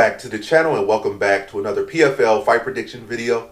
back to the channel and welcome back to another PFL fight prediction video.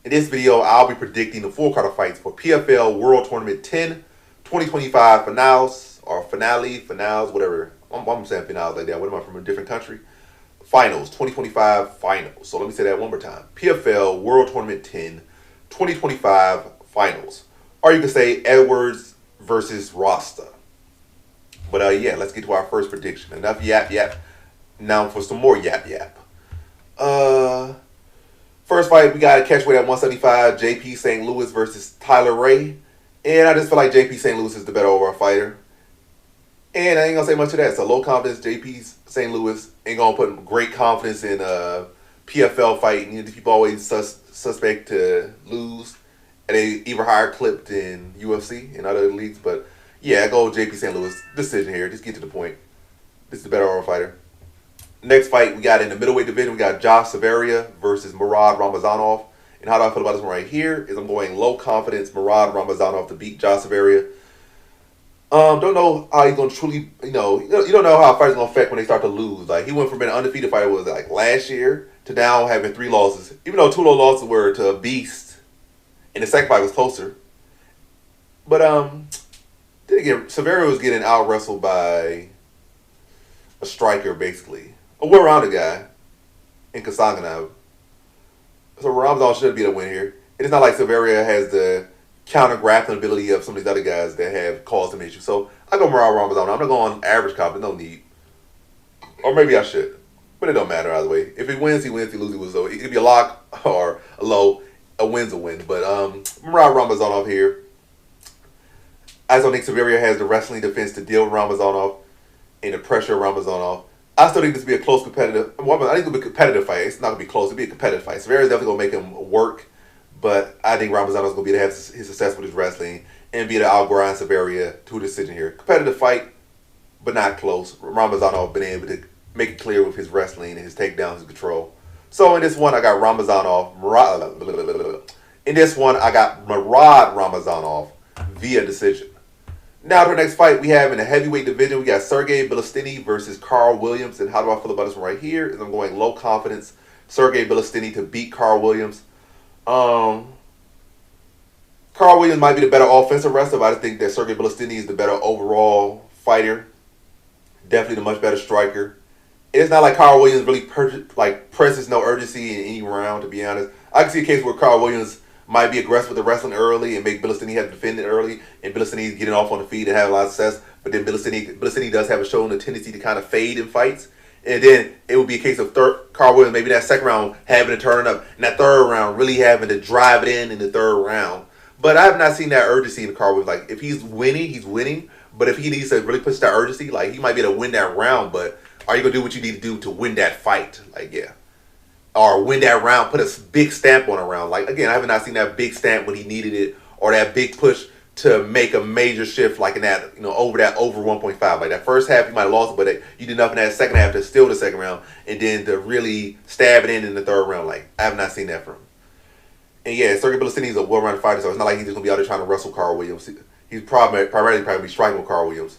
In this video, I'll be predicting the full card of fights for PFL World Tournament 10 2025 finals or finals, whatever. I'm saying finals like that. What am I, from a different country? Finals, 2025 finals. So let me say that one more time. PFL World Tournament 10 2025 finals. Or you can say Edwards versus Rosta. But yeah, let's get to our first prediction. Enough yap. Now for some more yap. First fight, we got a catchweight at 175, JP St. Louis versus Tyler Ray. And I just feel like JP St. Louis is the better overall fighter. And I ain't gonna say much of that. So low confidence JP St. Louis ain't gonna put great confidence in PFL fight. You know, people always suspect to lose at a even higher clip than UFC and other leagues. But yeah, I go with JP St. Louis. Decision here. Just get to the point. This is the better overall fighter. Next fight we got in the middleweight division, we got Josh Severia versus Murad Ramazanov. And how do I feel about this one right here is I'm going low confidence Murad Ramazanov to beat Josh Severia. Don't know how he's going to truly, you don't know how a fighter's going to affect when they start to lose. Like, he went from being an undefeated fighter, was like last year, to now having 3 losses. Even though 2 of those losses were to a beast, and the second fight was closer. But then again, Severia was getting out wrestled by a striker, basically. A well-rounded guy in Kasanganov. So Ramazan should be the win here. It's not like Severia has the counter-grappling ability of some of these other guys that have caused him issues. So I go Murad Ramazan. I'm not going average confidence, no need. Or maybe I should. But it don't matter either way. If he wins, he wins. He loses, he loses. So it could be a lock or a low. A win's a win. But Murad Ramazanov here. I just don't think Severia has the wrestling defense to deal with Ramazanov and the pressure of Ramazanov. I still think this will be a close competitive. Well, I think it'll be a competitive fight. It's not going to be close. It'll be a competitive fight. Severia's definitely going to make him work. But I think Ramazanov's going to be able to have his success with his wrestling and be able to outgrind Severia to a decision here. Competitive fight, but not close. Ramazanov been able to make it clear with his wrestling and his takedowns, his control. So in this one, I got Murad Ramazanov via decision. Now to our next fight we have in the heavyweight division, we got Sergey Bilistini versus Carl Williams. And how do I feel about this one right here? Is I'm going low confidence Sergey Bilistini to beat Carl Williams. Carl Williams might be the better offensive wrestler, but I think that Sergey Bilistini is the better overall fighter. Definitely the much better striker. It's not like Carl Williams really presses no urgency in any round, to be honest. I can see a case where Carl Williams might be aggressive with the wrestling early and make Bilistini have to defend it early, and Bilistini's getting off on the feet and have a lot of success. But then Bilistini does have shown a tendency to kind of fade in fights. And then it would be a case of Carl Williams, maybe that second round having to turn up, and that third round really having to drive it in the third round. But I have not seen that urgency in Carl Williams. Like, if he's winning, he's winning. But if he needs to really push that urgency, like, he might be able to win that round, but are you going to do what you need to do to win that fight? Like, yeah. Or win that round, put a big stamp on a round. Like, again, I have not seen that big stamp when he needed it, or that big push to make a major shift, like in that, over 1.5. Like, that first half, you might have lost it, but you did enough in that second half to steal the second round, and then to really stab it in the third round. Like, I have not seen that from him. And yeah, Sergey Bilistini is a well-rounded fighter, so it's not like he's just going to be out there trying to wrestle Carl Williams. He's primarily be striking with Carl Williams.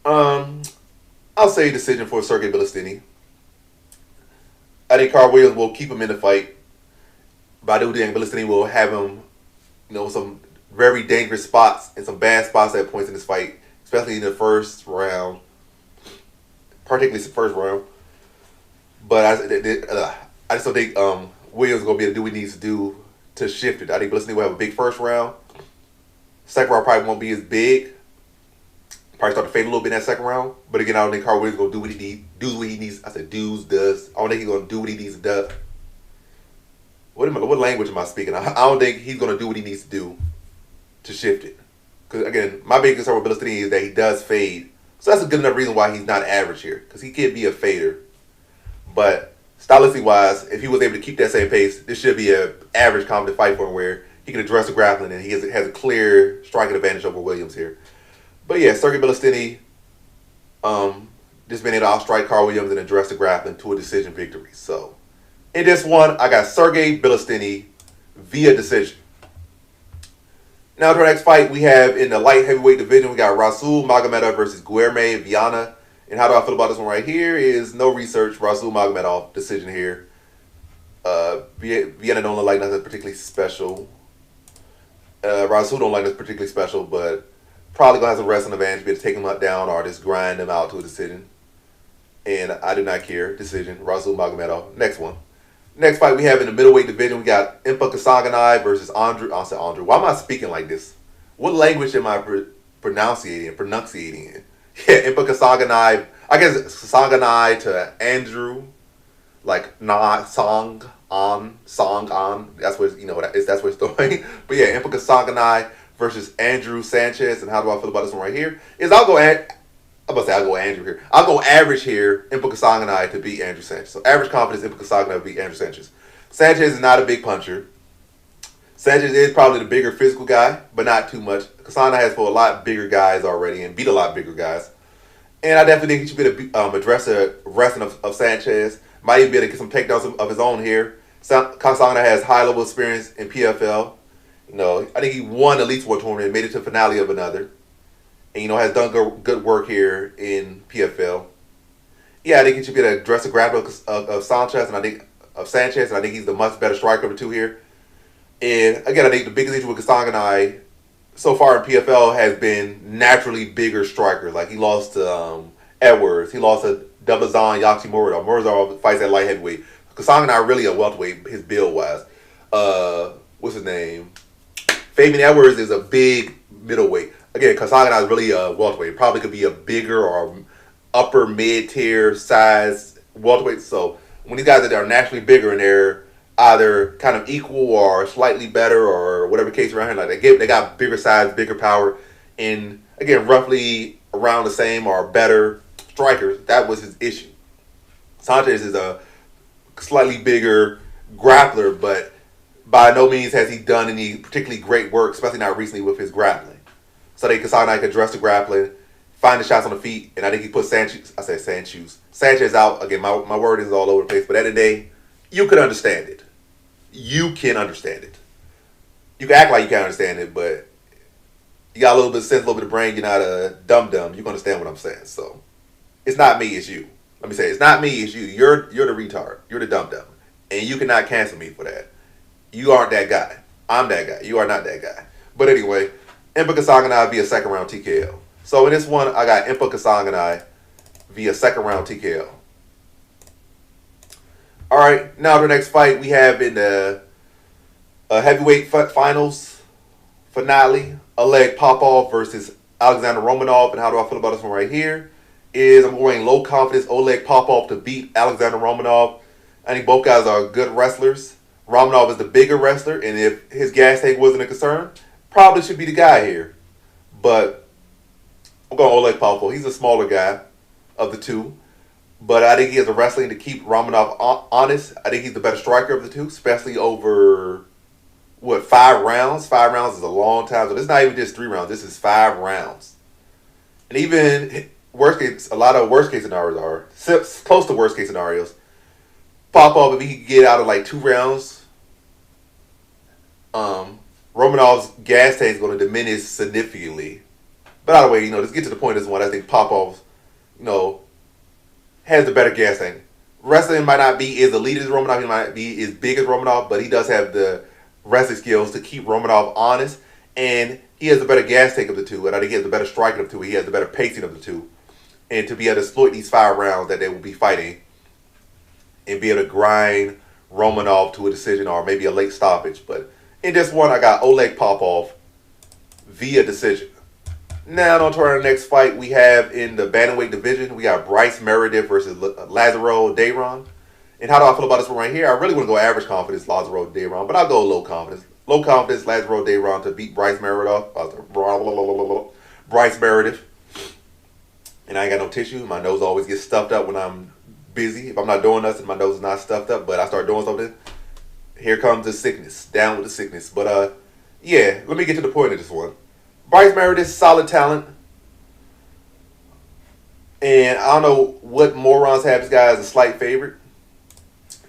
I'll say decision for Sergey Bilistini. I think Carl Williams will keep him in the fight, but I do think Bilistini will have him, some very dangerous spots and some bad spots at points in this fight, especially in the first round, particularly the first round. But I just don't think Williams is going to be able to do what he needs to do to shift it. I think Bilistini will have a big first round. Second round probably won't be as big. Probably start to fade a little bit in that second round. But again, I don't think Carl Williams is going to do what he needs. I said does. I don't think he's going to do what he needs to do. What language am I speaking? I don't think he's going to do what he needs to do to shift it. Because again, my big concern with Bilistini is that he does fade. So that's a good enough reason why he's not average here. Because he could be a fader. But stylistically wise, if he was able to keep that same pace, this should be an average competent fight for him where he can address the grappling and he has a clear striking advantage over Williams here. But yeah, Sergey Bilistini just been able to outstrike Carl Williams and address the grappling to a decision victory. So in this one, I got Sergey Bilistini via decision. Now to our next fight, we have in the light heavyweight division, we got Rasul Magomedov versus Guilherme Viana. And how do I feel about this one right here? Is no research. Rasul Magomedov decision here. Vienna don't look like nothing particularly special. Rasul don't like nothing particularly special, but probably gonna have some wrestling advantage, be able to take him down or just grind him out to a decision. And I do not care. Decision. Rasul Magomedov. Next one. Next fight we have in the middleweight division, we got Impa Kasanganay versus Andrew. I'll say Andrew. Why am I speaking like this? What language am I pronunciating in? Yeah, Impa Kasanganay. I guess Kasanganay to Andrew, like song on. That's what that's what it's doing. But yeah, Impa Kasanganay versus Andrew Sanchez. And how do I feel about this one right here? I'll go Andrew here. I'll go average here, Impa Kasanganay to beat Andrew Sanchez. So average confidence, Impa Kasanganay to beat Andrew Sanchez. Sanchez is not a big puncher. Sanchez is probably the bigger physical guy, but not too much. Kasanganay has fought a lot bigger guys already and beat a lot bigger guys. And I definitely think he should be able to address the wrestling of Sanchez. Might even be able to get some takedowns of his own here. Kasanganay has high level experience in PFL. I think he won at least one tournament, made it to the finale of another. And, has done good work here in PFL. Yeah, I think he should be able to address the grappling of Sanchez, and I think he's the much better striker of the two here. And again, I think the biggest issue with Kasanganay so far in PFL has been naturally bigger strikers. Like he lost to Edwards, he lost to Dabazan Yakshimura. Murzar fights at light heavyweight. Kasanganay really a welterweight, his build wise. What's his name? Fabian Edwards is a big middleweight. Again, Kasanganay is really a welterweight. Probably could be a bigger or upper mid-tier size welterweight. So when these guys that are naturally bigger and they're either kind of equal or slightly better or whatever case around here, like they got bigger size, bigger power, and again, roughly around the same or better strikers. That was his issue. Sanchez is a slightly bigger grappler, but by no means has he done any particularly great work, especially not recently with his grappling. So I think Kasanganay can address the grappling, find the shots on the feet, and I think he put Sanchez out. Again, my word is all over the place, but at the end of the day, you can understand it. You can understand it. You can act like you can't understand it, but you got a little bit of sense, a little bit of brain, you're not a dum-dum, you can understand what I'm saying. So it's not me, it's you. Let me say, it's not me, it's you. You're the retard. You're the dum-dum. And you cannot cancel me for that. You aren't that guy. I'm that guy. You are not that guy. But anyway, Impa Kasanganay via second round TKO. So in this one, I got Impa Kasanganay via second round TKO. All right, now the next fight we have in the heavyweight finals finale, Oleg Popov versus Alexander Romanov. And how do I feel about this one right here? I'm going low confidence Oleg Popov to beat Alexander Romanov. I think both guys are good wrestlers. Romanov is the bigger wrestler, and if his gas tank wasn't a concern, probably should be the guy here. But I'm going Oleg Popov. He's a smaller guy of the two. But I think he has the wrestling to keep Romanov honest. I think he's the better striker of the two, especially over, 5 rounds? 5 rounds is a long time. So this is not even just 3 rounds. This is 5 rounds. And even a lot of worst case scenarios are close to worst case scenarios. Popov, if he could get out of like 2 rounds, Romanov's gas tank is going to diminish significantly. But either way, let's get to the point of this one. I think Popov, has the better gas tank. Wrestling might not be as elite as Romanov. He might not be as big as Romanov, but he does have the wrestling skills to keep Romanov honest. And he has the better gas tank of the two. And I think he has the better striking of the two. He has the better pacing of the two. And to be able to exploit these 5 rounds that they will be fighting and be able to grind Romanov to a decision or maybe a late stoppage. But in this one, I got Oleg Popov via decision. Now, on to our next fight we have in the bantamweight division. We got Bryce Meredith versus Lazaro Dayron. And how do I feel about this one right here? I really want to go average confidence, Lazaro Dayron, but I'll go low confidence. Low confidence, Lazaro Dayron to beat Bryce Meredith. And I ain't got no tissue. My nose always gets stuffed up when I'm busy. If I'm not doing nothing, my nose is not stuffed up, but I start doing something, here comes the sickness. Down with the sickness. But, yeah, let me get to the point of this one. Bryce Meredith, solid talent. And I don't know what morons have this guy as a slight favorite.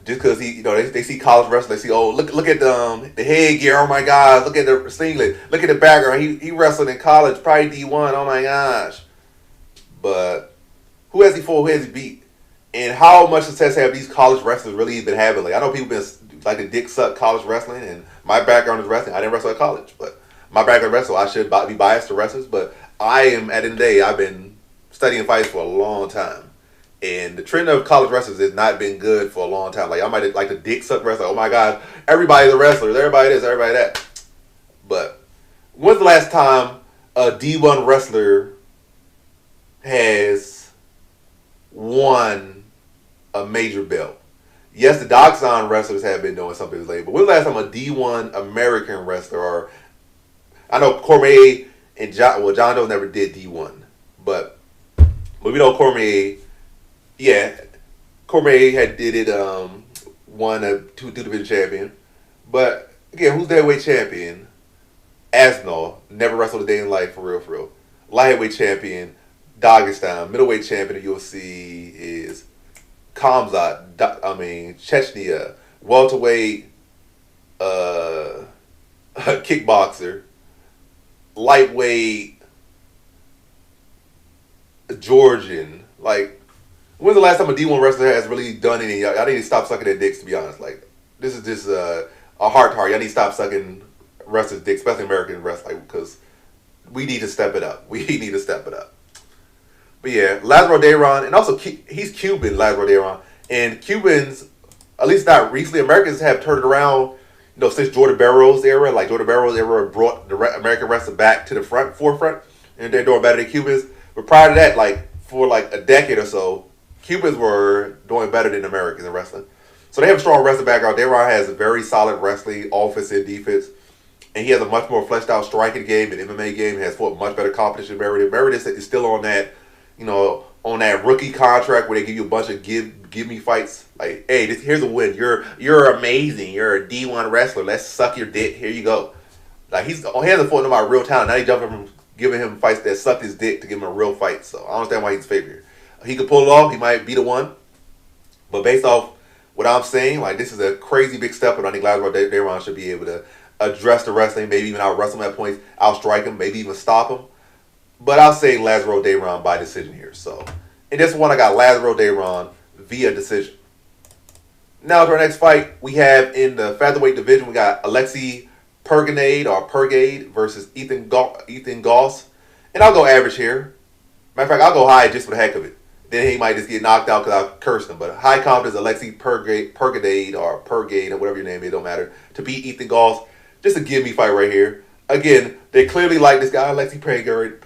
Just because they see college wrestling, they see, look at the headgear, oh my God, look at the singlet, look at the background. He wrestled in college, probably D1, oh my gosh. But Who has he fought? Who has he beat? And how much success have these college wrestlers really been having? Like I know people been like the dick suck college wrestling, and my background is wrestling. I didn't wrestle at college, but my background is wrestle. I should be biased to wrestlers, but I am at the end of the day. I've been studying fights for a long time, and the trend of college wrestlers has not been good for a long time. Like I might like the dick suck wrestler. Oh my god, everybody's a wrestler. Everybody this, everybody that. But when's the last time a D1 wrestler has won a major belt? Yes, the Doxon wrestlers have been doing something lately, but when's the last time a D1 American wrestler, or I know Cormier and John Doe never did D1, but we know Cormier, yeah, Cormier had did it, won a two division champion, but again, who's the heavyweight champion? Asnall never wrestled a day in life for real. Light heavyweight champion, Dagestan. Middleweight champion of UFC is Kamzat. Chechnya. Welterweight, kickboxer. Lightweight, Georgian. Like, when's the last time a D1 wrestler has really done anything? I need to stop sucking their dicks, to be honest. Like, this is just a heart to heart. Y'all need to stop sucking wrestlers' dicks, especially American wrestling, because we need to step it up. We need to step it up. But yeah, Lazaro Dayron, and also he's Cuban, Lazaro Dayron. And Cubans, at least not recently, Americans have turned around, since Jordan Barrow's era. Like Jordan Barrow's era brought the American wrestler back to the forefront, and they're doing better than Cubans. But prior to that, for a decade or so, Cubans were doing better than Americans in wrestling. So they have a strong wrestling background. Dayron has a very solid wrestling, offense and defense. And he has a much more fleshed out striking game and MMA game. He has fought much better competition than Meredith. Meredith is still on that, on that rookie contract where they give you a bunch of give me fights. Like, hey, here's a win. You're amazing. You're a D1 wrestler. Let's suck your dick. Here you go. Like he hasn't fought nobody real talent. Now he's jumping from giving him fights that sucked his dick to give him a real fight. So I understand why he's favored. He could pull it off. He might be the one. But based off what I'm saying, this is a crazy big step, and I think Lazaro Dayron should be able to address the wrestling, maybe even out wrestle him at points, out strike him, maybe even stop him. But I'll say Lazaro Dayron by decision here. So in this one, I got Lazaro Dayron via decision. Now to our next fight, we have in the featherweight division, we got Alexei Pergade versus Ethan Goss. And I'll go average here. Matter of fact, I'll go high just for the heck of it. Then he might just get knocked out because I cursed him. But high confidence Alexei Pergade or whatever your name is, don't matter, to beat Ethan Goss. Just a give me fight right here. Again, they clearly like this guy, Alexei Pergade, or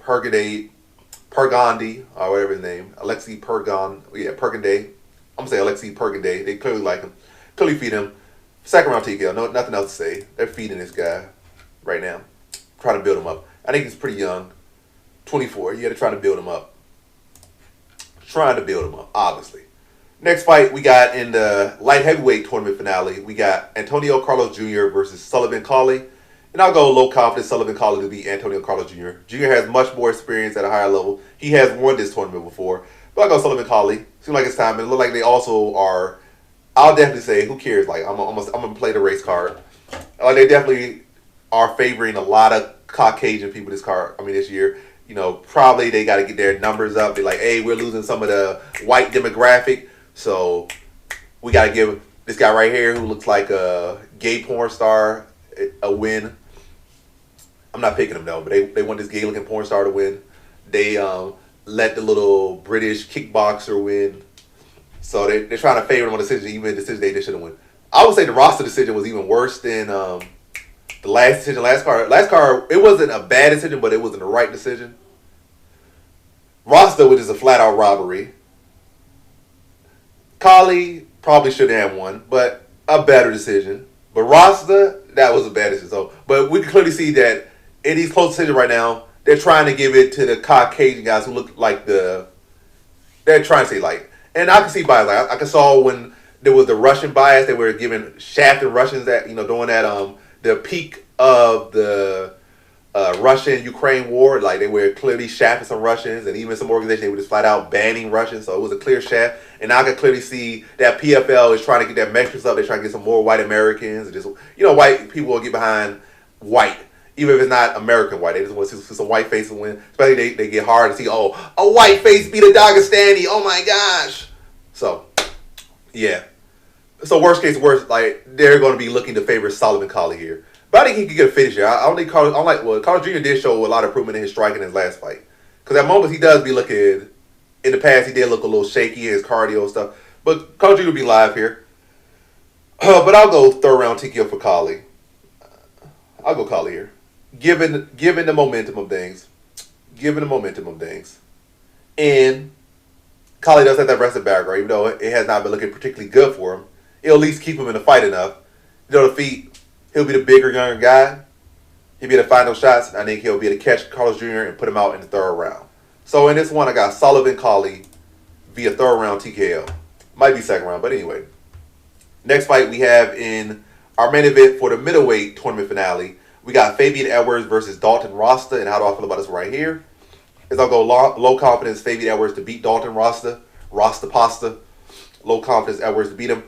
whatever his name. Alexei Pergande. I'm going to say Alexei Pergade. They clearly like him. Clearly feed him. Second round TKO. No, nothing else to say. They're feeding this guy right now. Trying to build him up. I think he's pretty young. 24. You got to try to build him up. Trying to build him up, obviously. Next fight we got in the light heavyweight tournament finale. We got Antonio Carlos Jr. versus Sullivan Cauley. And I'll go low confidence Sullivan Cauley to beat Antonio Carlos Jr. Jr. has much more experience at a higher level. He has won this tournament before. But I'll go Sullivan Cauley. Seems like it's time. And it looks like they also are, I'll definitely say, who cares? I'm going to play the race card. They definitely are favoring a lot of Caucasian people this year. Probably they got to get their numbers up. They're like, hey, we're losing some of the white demographic. So we got to give this guy right here who looks like a gay porn star a win. I'm not picking him though, but they want this gay looking porn star to win. They let the little British kickboxer win. So they're trying to favor him on decision, even the decision they shouldn't win. I would say the Rosta decision was even worse than the last decision. Last card, it wasn't a bad decision, but it wasn't the right decision. Rosta, which is a flat out robbery. Cauley probably shouldn't have won, but a better decision. But Rosta, that was a bad decision. So, but we can clearly see that in these close decisions right now, they're trying to give it to the Caucasian guys who look like they're trying to say and I can see bias. I saw when there was the Russian bias, they were giving shafting Russians that, during that, the peak of the Russian-Ukraine war, they were clearly shafting some Russians, and even some organizations, they were just flat out banning Russians, so it was a clear shaft. And I can clearly see that PFL is trying to get their metrics up. They're trying to get some more white Americans, and just, white people will get behind white Even if it's not American white, they just want to see some white faces win. Especially they get hard to see, oh, a white face beat a Dagestani. Oh my gosh. So, yeah. So worst case worst, like they're going to be looking to favor Sullivan Collie here. But I think he could get a finish here. I don't think Carlos. Carlos Jr. did show a lot of improvement in his striking in his last fight. Because at moments he does be looking. In the past, he did look a little shaky in his cardio and stuff. But Carlos Jr. will be live here. But I'll go third round TKO for Collie. I'll go Collie here. Given the momentum of things. And Collie does have that wrestling background, even though it has not been looking particularly good for him. It'll at least keep him in the fight enough. Defeat, he'll be the bigger, younger guy. He'll be able to find those shots. I think he'll be able to catch Carlos Jr. and put him out in the third round. So in this one, I got Sullivan Collie via third round TKO. Might be second round, but anyway. Next fight we have in our main event for the middleweight tournament finale. We got Fabian Edwards versus Dalton Rosta. And how do I feel about this right here? Is I'll go low confidence Fabian Edwards to beat Dalton Rosta. Rosta Pasta. Low confidence Edwards to beat him.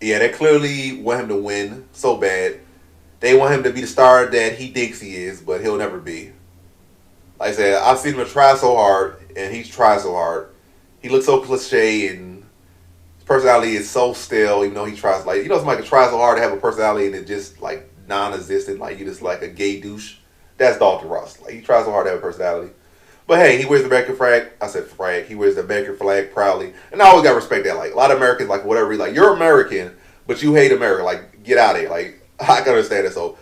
Yeah, they clearly want him to win so bad. They want him to be the star that he thinks he is, but he'll never be. Like I said, I've seen him try so hard, and he's tried so hard. He looks so cliche, and his personality is so stale, even though he tries, like, you know, somebody can try so hard to have a personality and it's just, like, non-existent, like, you just like a gay douche. That's Dalton Ross. Like, he tries so hard to have a personality. But hey, he wears the American flag. I said flag. He wears the American flag proudly. And I always got to respect that. Like, a lot of Americans, like, whatever, like, you're American, but you hate America. Like, get out of here. Like, I can understand that. So,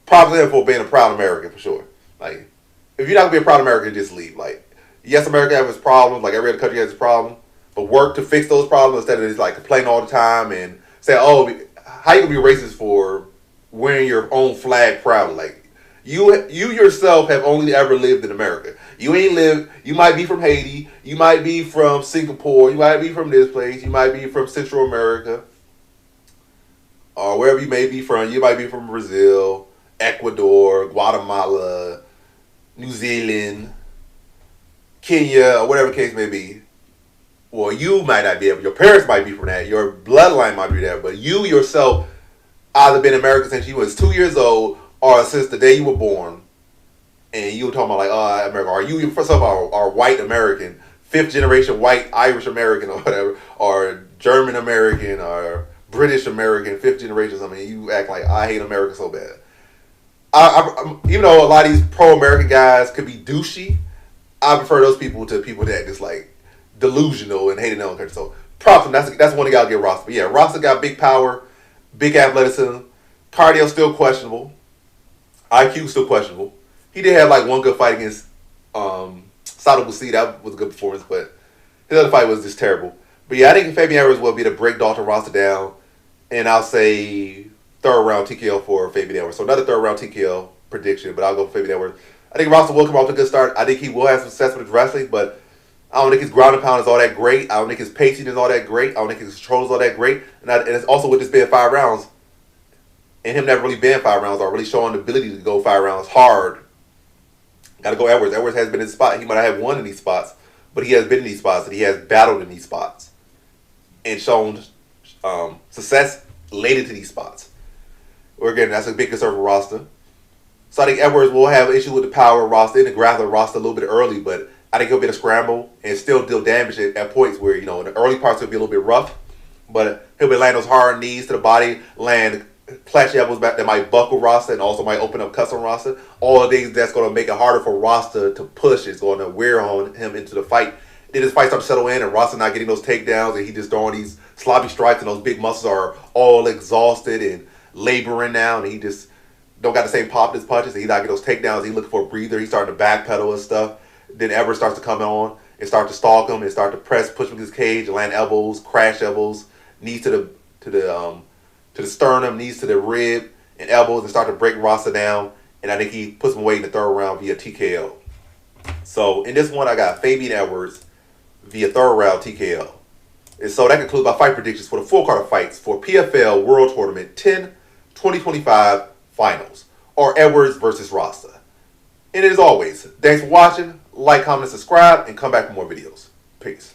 props to him for being a proud American, for sure. Like, if you're not going to be a proud American, just leave. Like, yes, America has its problems. Like, every other country has its problems. But work to fix those problems instead of just, like, complaining all the time and say, oh, how you going to be racist for wearing your own flag proudly? Like, you yourself have only ever lived in America. You ain't lived, you might be from Haiti, you might be from Singapore, you might be from this place, you might be from Central America, or wherever you may be from. You might be from Brazil, Ecuador, Guatemala, New Zealand, Kenya, or whatever the case may be. Well, you might not be able, your parents might be from that, your bloodline might be there, but you yourself either been American since you was 2 years old or since the day you were born. And you were talking about, like, oh, America, are you, first of all, are white American, fifth generation white Irish American or whatever, or German American or British American, fifth generation or something, and you act like, I hate America so bad. Even though a lot of these pro-American guys could be douchey, I prefer those people to people that just, like, delusional and hating their own country. So, props to him. That's one thing I'll give Rosta. But yeah, Rosta got big power, big athleticism, cardio still questionable, IQ still questionable. He did have, like, one good fight against Sato Busi. That was a good performance, but his other fight was just terrible. But yeah, I think Fabian Edwards will be to break Dalton Rosta down, and I'll say third round TKO for Fabian Edwards. So another third round TKO prediction, but I'll go for Fabian Edwards. I think Rosta will come off to a good start. I think he will have success with his wrestling, but I don't think his ground and pound is all that great. I don't think his pacing is all that great. I don't think his control is all that great. And it's also with this being 5 rounds, and him never really being 5 rounds or really showing the ability to go 5 rounds hard. Got to go Edwards. Edwards has been in his spot. He might not have won in these spots, but he has been in these spots, and he has battled in these spots and shown success late into these spots. Or again, that's a big concern for Rosta. So I think Edwards will have an issue with the power of Rosta and the grappling Rosta a little bit early, but I think he'll be able to scramble and still deal damage at points where, you know, in the early parts it'll be a little bit rough, but he'll be landing those hard knees to the body, land clash elbows back that might buckle Rosta and also might open up cuts on Rosta. All the things that's going to make it harder for Rosta to push is going to wear on him into the fight. Then his fight starts to settle in and Rosta not getting those takedowns and he just throwing these sloppy strikes and those big muscles are all exhausted and laboring now and he just don't got the same pop as punches and he's not getting those takedowns. He's looking for a breather. He's starting to backpedal and stuff. Then Everett starts to come on and start to stalk him and start to press, push him in his cage and land elbows, crash elbows, knees to the sternum, knees to the rib and elbows and start to break Rosta down. And I think he puts him away in the third round via TKO. So in this one, I got Fabian Edwards via third round TKO. And so that concludes my fight predictions for the full card of fights for PFL World Tournament 10 2025 Finals, or Edwards versus Rosta. And as always, thanks for watching. Like, comment, and subscribe, and come back for more videos. Peace.